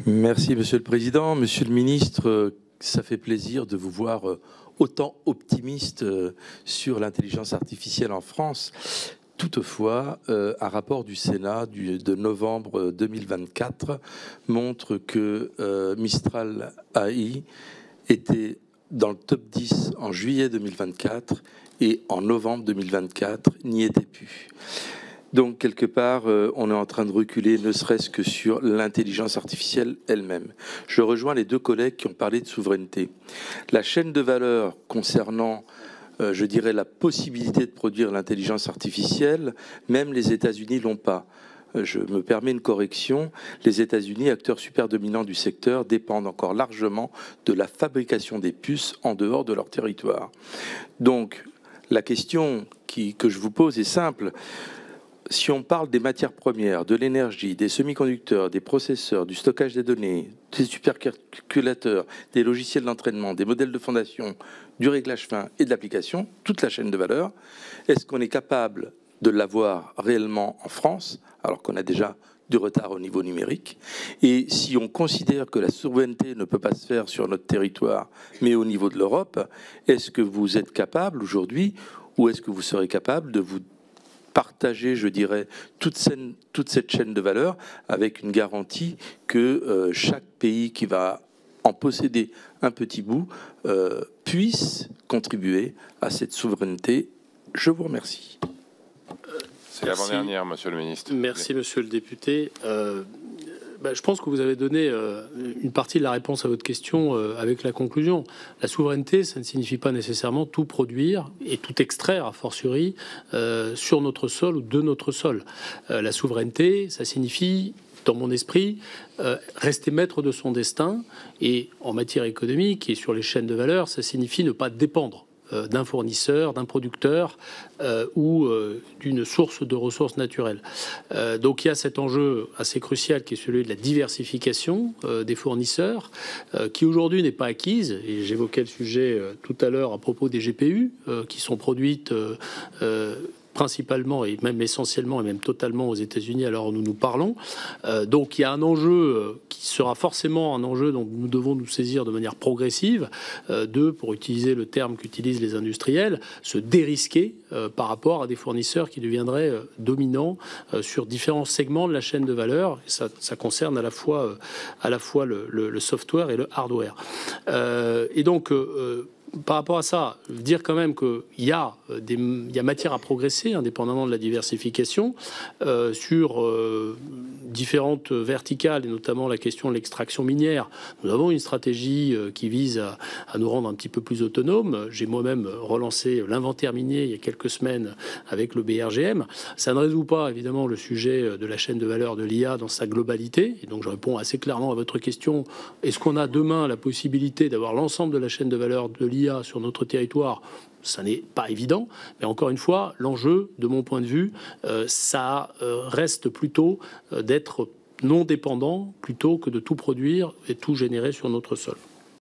Merci Monsieur le Président. Monsieur le Ministre, ça fait plaisir de vous voir autant optimiste sur l'intelligence artificielle en France. Toutefois, un rapport du Sénat de novembre 2024 montre que Mistral AI était dans le top 10 en juillet 2024 et en novembre 2024 n'y était plus. Donc, quelque part, on est en train de reculer, ne serait-ce que sur l'intelligence artificielle elle-même. Je rejoins les deux collègues qui ont parlé de souveraineté. La chaîne de valeur concernant, je dirais, la possibilité de produire l'intelligence artificielle, même les États-Unis l'ont pas. Je me permets une correction. Les États-Unis, acteurs super dominants du secteur, dépendent encore largement de la fabrication des puces en dehors de leur territoire. Donc, la question que je vous pose est simple. Si on parle des matières premières, de l'énergie, des semi-conducteurs, des processeurs, du stockage des données, des supercalculateurs, des logiciels d'entraînement, des modèles de fondation, du réglage fin et de l'application, toute la chaîne de valeur, est-ce qu'on est capable de l'avoir réellement en France, alors qu'on a déjà du retard au niveau numérique? Et si on considère que la souveraineté ne peut pas se faire sur notre territoire, mais au niveau de l'Europe, est-ce que vous êtes capable aujourd'hui, ou est-ce que vous serez capable de vous partager, je dirais, toute cette chaîne de valeur avec une garantie que chaque pays qui va en posséder un petit bout puisse contribuer à cette souveraineté? Je vous remercie. C'est l'avant-dernière, Monsieur le Ministre. Merci, Monsieur le député. Je pense que vous avez donné une partie de la réponse à votre question avec la conclusion. La souveraineté, ça ne signifie pas nécessairement tout produire et tout extraire, a fortiori, sur notre sol ou de notre sol. La souveraineté, ça signifie, dans mon esprit, rester maître de son destin. Et en matière économique et sur les chaînes de valeur, ça signifie ne pas dépendre d'un fournisseur, d'un producteur ou d'une source de ressources naturelles. Donc il y a cet enjeu assez crucial qui est celui de la diversification des fournisseurs, qui aujourd'hui n'est pas acquise. Et j'évoquais le sujet tout à l'heure à propos des GPU, qui sont produites principalement et même essentiellement et même totalement aux États-Unis à l'heure où nous parlons. Donc il y a un enjeu qui sera forcément un enjeu dont nous devons nous saisir de manière progressive, pour utiliser le terme qu'utilisent les industriels, se dérisquer par rapport à des fournisseurs qui deviendraient dominants sur différents segments de la chaîne de valeur. Ça concerne à la fois le software et le hardware. Et donc par rapport à ça, dire quand même qu'il y a matière à progresser, indépendamment de la diversification, sur différentes verticales, et notamment la question de l'extraction minière. Nous avons une stratégie qui vise à nous rendre un petit peu plus autonomes. J'ai moi-même relancé l'inventaire minier il y a quelques semaines avec le BRGM. Ça ne résout pas, évidemment, le sujet de la chaîne de valeur de l'IA dans sa globalité. Et donc, je réponds assez clairement à votre question. Est-ce qu'on a demain la possibilité d'avoir l'ensemble de la chaîne de valeur de l'IA sur notre territoire? Ça n'est pas évident, mais encore une fois, l'enjeu, de mon point de vue, ça reste plutôt d'être non dépendant plutôt que de tout produire et tout générer sur notre sol.